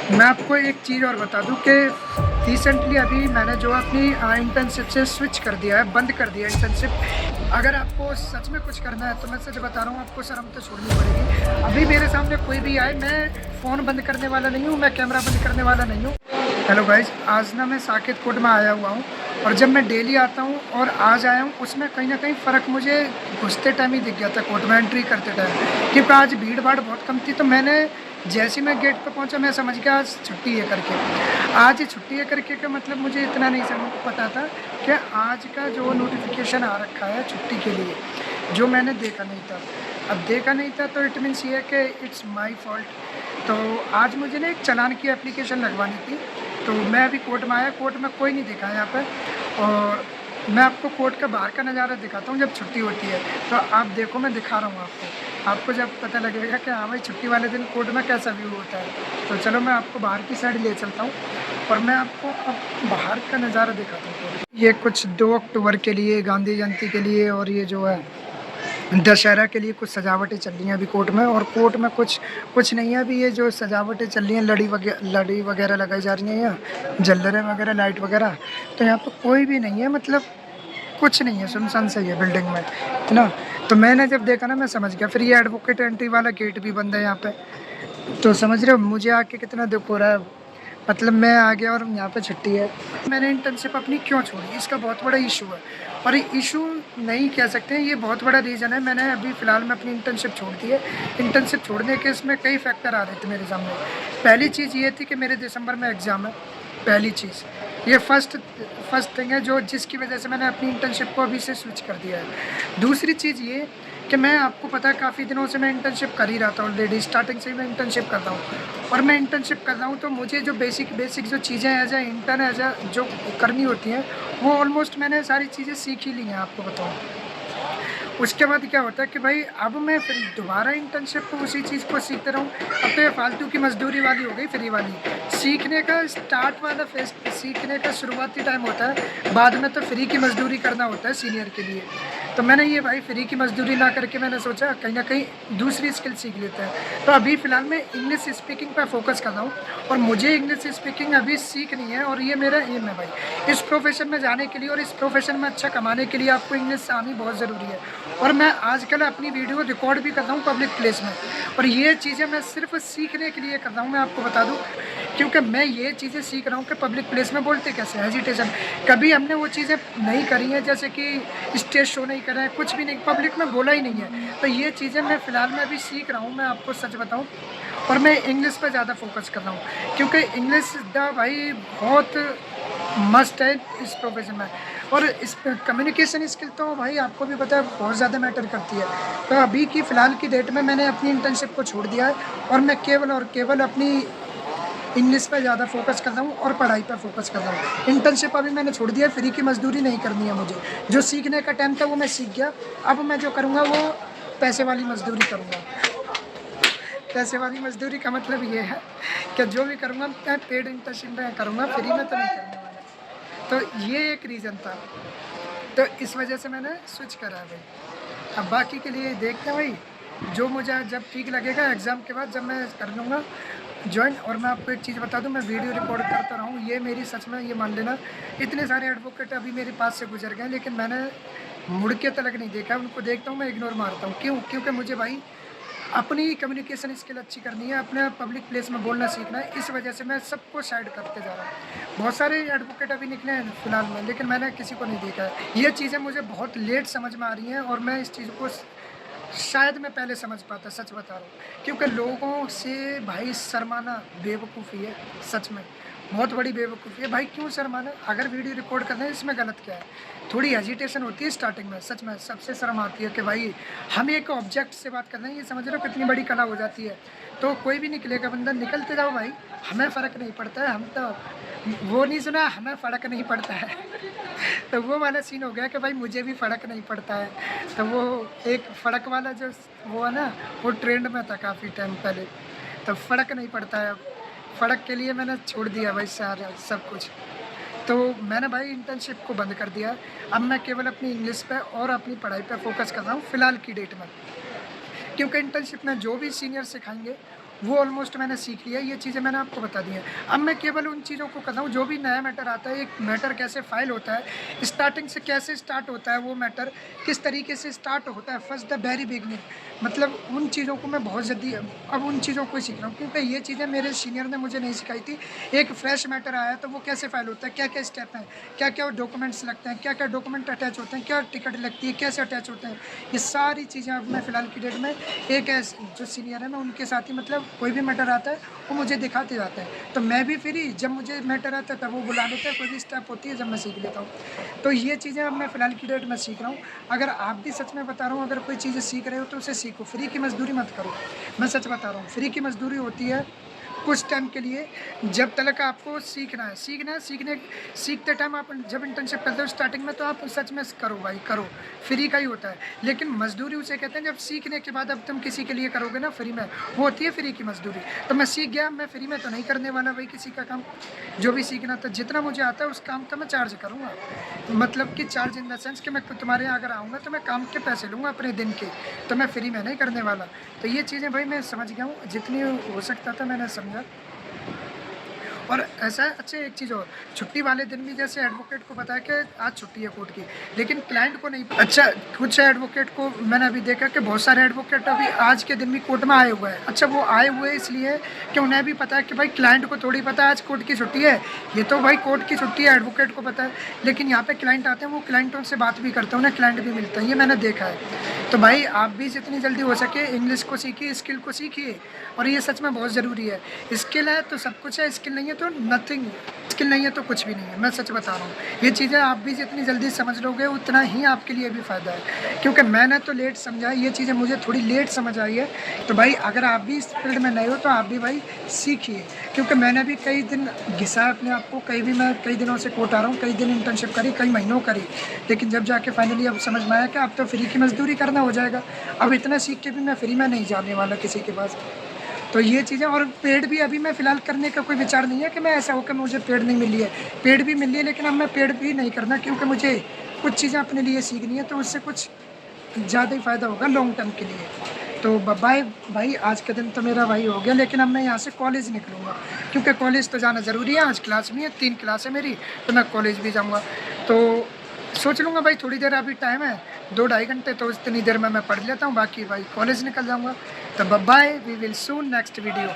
मैं आपको एक चीज़ और बता दूं कि रिसेंटली अभी मैंने जो अपनी इंटर्नशिप से स्विच कर दिया है, बंद कर दिया इंटर्नशिप। अगर आपको सच में कुछ करना है तो मैं सच बता रहा हूँ, आपको शर्म तो छोड़नी पड़ेगी। अभी मेरे सामने कोई भी आए, मैं फ़ोन बंद करने वाला नहीं हूँ, मैं कैमरा बंद करने वाला नहीं हूँ। हेलो गाइज, आज ना मैं साकेत कोट में आया हुआ हूँ, और जब मैं डेली आता हूँ और आज आया हूँ, उसमें कहीं ना कहीं फ़र्क मुझे घुसते टाइम ही दिख गया था, कोर्ट में एंट्री करते टाइम, क्योंकि आज भीड़ भाड़ बहुत कम थी। तो मैंने जैसे ही मैं गेट पर पहुँचा, मैं समझ गया आज छुट्टी है करके। आज छुट्टी है करके का मतलब मुझे इतना नहीं समझ पता था कि आज का जो नोटिफिकेशन आ रखा है छुट्टी के लिए, जो मैंने देखा नहीं था। अब देखा नहीं था तो इट मीन्स ये है कि इट्स माय फॉल्ट। तो आज मुझे ना एक चालान की एप्लीकेशन लगवानी थी, तो मैं अभी कोर्ट में आया। कोर्ट में कोई नहीं दिखा है यहाँ पर, और मैं आपको कोर्ट का बाहर का नज़ारा दिखाता हूँ जब छुट्टी होती है। तो आप देखो, मैं दिखा रहा हूँ आपको जब पता लगेगा कि हाँ भाई छुट्टी वाले दिन कोर्ट में कैसा व्यू होता है। तो चलो मैं आपको बाहर की साइड ले चलता हूँ और मैं आपको अब बाहर का नज़ारा दिखाता हूँ। ये कुछ 2 अक्टूबर के लिए, गांधी जयंती के लिए, और ये जो है दशहरा के लिए कुछ सजावटें चल रही हैं अभी कोर्ट में। और कोर्ट में कुछ नहीं है अभी, ये जो सजावटें चल रही हैं, लड़ी वगैरह लगाई जा रही हैं, यहाँ झल्लरें वगैरह, लाइट वगैरह। तो यहाँ पर कोई भी नहीं है, मतलब कुछ नहीं है, सुनसान सही है बिल्डिंग में, है ना। तो मैंने जब देखा ना, मैं समझ गया। फिर ये एडवोकेट एंट्री वाला गेट भी बंद है यहाँ पे। तो समझ रहे हो मुझे आके कितना दुख हो रहा है। मतलब मैं आ गया और यहाँ पे छुट्टी है। मैंने इंटर्नशिप अपनी क्यों छोड़ी, इसका बहुत बड़ा इशू है। और इशू नहीं कह सकते हैं, ये बहुत बड़ा रीज़न है। मैंने अभी फ़िलहाल में अपनी इंटर्नशिप छोड़ दी है। इंटर्नशिप छोड़ने के इसमें कई फैक्टर आ रहे थे मेरे सामने। पहली चीज़ ये थी कि मेरे दिसंबर में एग्ज़ाम है। पहली चीज़ ये फर्स्ट थिंग है जो जिसकी वजह से मैंने अपनी इंटर्नशिप को अभी से स्विच कर दिया है। दूसरी चीज़ ये कि मैं, आपको पता है, काफ़ी दिनों से मैं इंटर्नशिप कर ही रहा था ऑलरेडी, स्टार्टिंग से ही मैं इंटर्नशिप कर रहा हूँ। और मैं इंटर्नशिप कर रहा हूँ तो मुझे जो बेसिक जो चीज़ें एज ए इंटर्न जो करनी होती हैं, वो ऑलमोस्ट मैंने सारी चीज़ें सीख ही ली हैं, आपको बताऊँ। उसके बाद क्या होता है कि भाई अब मैं फिर दोबारा इंटर्नशिप को उसी चीज़ को सीखते रहूँ। अब तो ये फालतू की मजदूरी वाली हो गई, फ्री वाली। सीखने का स्टार्ट वाला फेस, सीखने का शुरुआती टाइम होता है, बाद में तो फ्री की मजदूरी करना होता है सीनियर के लिए। तो मैंने ये भाई फ्री की मजदूरी ना करके मैंने सोचा कहीं ना कहीं दूसरी स्किल सीख लेते हैं। तो अभी फ़िलहाल मैं इंग्लिश स्पीकिंग पर फोकस कर रहा हूँ, और मुझे इंग्लिश स्पीकिंग अभी सीखनी है, और ये मेरा एम है भाई। इस प्रोफेशन में जाने के लिए और इस प्रोफेशन में अच्छा कमाने के लिए आपको इंग्लिश आनी बहुत ज़रूरी है। और मैं आजकल अपनी वीडियो रिकॉर्ड भी कर रहा हूँ पब्लिक प्लेस में, और ये चीज़ें मैं सिर्फ सीखने के लिए कर रहा हूँ, मैं आपको बता दूँ। क्योंकि मैं ये चीज़ें सीख रहा हूँ कि पब्लिक प्लेस में बोलते कैसे, हेजिटेशन। कभी हमने वो चीज़ें नहीं करी हैं, जैसे कि स्टेज शो नहीं करा है, कुछ भी नहीं, पब्लिक में बोला ही नहीं है। तो ये चीज़ें मैं फ़िलहाल में अभी सीख रहा हूँ, मैं आपको सच बताऊँ। और मैं इंग्लिश पर ज़्यादा फोकस कर रहा हूँ, क्योंकि इंग्लिश द भाई बहुत मस्ट है इस प्रोफेशन में। और इस कम्युनिकेशन स्किल तो भाई आपको भी पता है बहुत ज़्यादा मैटर करती है। तो अभी की फ़िलहाल की डेट में मैंने अपनी इंटर्नशिप को छोड़ दिया है, और मैं केवल और केवल अपनी इंग्लिश पर ज़्यादा फोकस कर रहा हूँ और पढ़ाई पर फोकस कर रहा हूँ। इंटर्नशिप अभी मैंने छोड़ दिया, फ्री की मजदूरी नहीं करनी है मुझे। जो सीखने का टाइम था वो मैं सीख गया, अब मैं जो करूँगा वो पैसे वाली मजदूरी करूँगा। पैसे वाली मजदूरी का मतलब ये है कि जो भी करूँगा मैं पेड इंटर्नशिप में करूँगा, फ्री में तो नहीं करने वाला। तो ये एक रीज़न था, तो इस वजह से मैंने स्विच करा है भाई। अब बाकी के लिए देखते हैं भाई, जो मुझे जब ठीक लगेगा एग्ज़ाम के बाद, जब मैं कर लूँगा जॉइन। और मैं आपको एक चीज़ बता दूँ, मैं वीडियो रिकॉर्ड करता रहा हूँ, ये मेरी सच में, ये मान लेना, इतने सारे एडवोकेट अभी मेरे पास से गुजर गए, लेकिन मैंने मुड़ के तलक नहीं देखा। उनको देखता हूँ मैं इग्नोर मारता हूँ। क्यों? क्योंकि मुझे भाई अपनी कम्युनिकेशन स्किल अच्छी करनी है, अपने पब्लिक प्लेस में बोलना सीखना है। इस वजह से मैं सबको साइड करते जा रहा हूँ। बहुत सारे एडवोकेट अभी निकले हैं फ़िलहाल में, लेकिन मैंने किसी को नहीं देखा है। ये चीज़ें मुझे बहुत लेट समझ में आ रही हैं, और मैं इस चीज़ को शायद मैं पहले समझ पाता, सच बता रहा हूँ। क्योंकि लोगों से भाई शर्माना बेवकूफ़ी है, सच में बहुत बड़ी बेवकूफ़ी है भाई। क्यों शर्माना? अगर वीडियो रिकॉर्ड करना है, इसमें गलत क्या है? थोड़ी हेजिटेशन होती है स्टार्टिंग में, सच में सबसे शर्म आती है कि भाई हम एक ऑब्जेक्ट से बात कर रहे हैं, ये समझ रहे हो कितनी बड़ी कला हो जाती है। तो कोई भी निकलेगा बंदा, निकलते जाओ भाई, हमें फ़र्क नहीं पड़ता है। हम तो वो नहीं सुना, हमें फ़र्क नहीं पड़ता है। तो वो वाला सीन हो गया कि भाई मुझे भी फ़र्क नहीं पड़ता है। तो वो एक फ़र्क वाला जो वो है ना, वो ट्रेंड में था काफ़ी टाइम पहले। तो फ़र्क नहीं पड़ता है अब। फ़र्क के लिए मैंने छोड़ दिया भाई सारा सब कुछ। तो मैंने भाई इंटर्नशिप को बंद कर दिया। अब मैं केवल अपनी इंग्लिश पे और अपनी पढ़ाई पे फोकस कर रहा हूँ फ़िलहाल की डेट में। क्योंकि इंटर्नशिप में जो भी सीनियर सिखाएंगे वो ऑलमोस्ट मैंने सीख लिया, ये चीज़ें मैंने आपको बता दी हैं। अब मैं केवल उन चीज़ों को करता हूँ जो भी नया मैटर आता है, एक मैटर कैसे फाइल होता है, स्टार्टिंग से कैसे स्टार्ट होता है वो मैटर, किस तरीके से स्टार्ट होता है फर्स्ट द वेरी बिगनिंग, मतलब उन चीज़ों को मैं बहुत जल्दी अब उन चीज़ों को ही सीख रहा हूँ, क्योंकि ये चीज़ें मेरे सीनियर ने मुझे नहीं सिखाई थी। एक फ्रेश मैटर आया तो वो कैसे फाइल होता है, क्या-क्या स्टेप हैं, क्या-क्या डॉक्यूमेंट्स लगते हैं, क्या-क्या डॉक्यूमेंट अटैच होते हैं, क्या टिकट लगती है, कैसे अटैच होते हैं, ये सारी चीज़ें अब मैं फ़िलहाल की डेट में एक जो सीनियर है मैं उनके साथ ही, मतलब कोई भी मैटर आता है वो मुझे दिखाते जाते हैं, तो मैं भी फ्री जब मुझे मैटर आता है तब वो बुला लेते हैं, कोई भी स्टेप होती है जब मैं सीख लेता हूँ। तो ये चीज़ें अब मैं फ़िलहाल की डेट में सीख रहा हूँ। अगर आप भी सच में बता रहा हूँ, अगर कोई चीज़ें सीख रहे हो तो उसे सीखो, फ्री की मज़दूरी मत करो। मैं सच बता रहा हूँ, फ्री की मज़दूरी होती है कुछ टाइम के लिए, जब तक आपको सीखने सीखते टाइम आप जब इंटर्नशिप करते हो स्टार्टिंग में, तो आप सच में करो भाई, करो, फ्री का ही होता है। लेकिन मज़दूरी उसे कहते हैं जब सीखने के बाद अब तुम किसी के लिए करोगे ना फ्री में, वो होती है फ्री की मज़दूरी। तो मैं सीख गया, मैं फ्री में तो नहीं करने वाला भाई किसी का काम। जो भी सीखना था, जितना मुझे आता है उस काम का मैं चार्ज करूँगा, मतलब कि चार्ज इन द सेंस कि मैं तुम्हारे यहाँ अगर आऊँगा तो मैं काम के पैसे लूँगा अपने दिन के, तो मैं फ्री में नहीं करने वाला। तो ये चीज़ें भाई मैं समझ गया हूँ, जितनी हो सकता था मैंने समझा। और ऐसा है, अच्छा एक चीज़ और, छुट्टी वाले दिन भी जैसे एडवोकेट को पता है कि आज छुट्टी है कोर्ट की, लेकिन क्लाइंट को नहीं। अच्छा, कुछ एडवोकेट को मैंने अभी देखा कि बहुत सारे एडवोकेट अभी आज के दिन भी कोर्ट में आए हुए हैं। अच्छा, वो आए हुए इसलिए कि उन्हें भी पता है कि भाई क्लाइंट को थोड़ी पता है आज कोर्ट की छुट्टी है, ये तो भाई कोर्ट की छुट्टी है, एडवोकेट को पता है। लेकिन यहाँ पे क्लाइंट आते हैं, वो क्लाइंटों से बात भी करते हैं, उन्हें क्लाइंट भी मिलता है, ये मैंने देखा है। तो भाई आप भी जितनी जल्दी हो सके इंग्लिश को सीखिए, स्किल को सीखिए, और ये सच में बहुत ज़रूरी है। स्किल है तो सब कुछ है, स्किल नहीं है तो नथिंग, स्किल नहीं है तो कुछ भी नहीं है, मैं सच बता रहा हूँ। ये चीज़ें आप भी जितनी जल्दी समझ लोगे उतना ही आपके लिए भी फ़ायदा है, क्योंकि मैंने तो लेट समझा है, ये चीज़ें मुझे थोड़ी लेट समझ आई है। तो भाई अगर आप भी इस फील्ड में नए हो तो आप भी भाई सीखिए, क्योंकि मैंने भी कई दिन घिसा अपने आप को, मैं कई दिनों से कोर्ट आ रहा हूँ, कई दिन इंटर्नशिप करी, कई महीनों करी, लेकिन जब जाके फाइनली अब समझ में आया कि अब तो फ्री की मज़दूरी करना हो जाएगा। अब इतना सीख के भी मैं फ्री में नहीं जाने वाला किसी के पास। तो ये चीज़ें, और पेड भी अभी मैं फ़िलहाल करने का कोई विचार नहीं है कि मैं ऐसा हो कि मुझे पेड नहीं मिली है, पेड भी मिली है, लेकिन अब मैं पेड भी नहीं करना, क्योंकि मुझे कुछ चीज़ें अपने लिए सीखनी है, तो उससे कुछ ज़्यादा ही फ़ायदा होगा लॉन्ग टर्म के लिए। तो बाय भाई, आज का दिन तो मेरा भाई हो गया, लेकिन अब मैं यहाँ से कॉलेज निकलूँगा, क्योंकि कॉलेज तो जाना ज़रूरी है। आज क्लास भी है, 3 क्लास है मेरी, तो मैं कॉलेज भी जाऊँगा। तो सोच लूँगा भाई, थोड़ी देर अभी टाइम है, 2 ढाई घंटे, तो इतनी देर में मैं पढ़ लेता हूँ, बाकी भाई कॉलेज निकल जाऊँगा। तो bye, we will soon next video.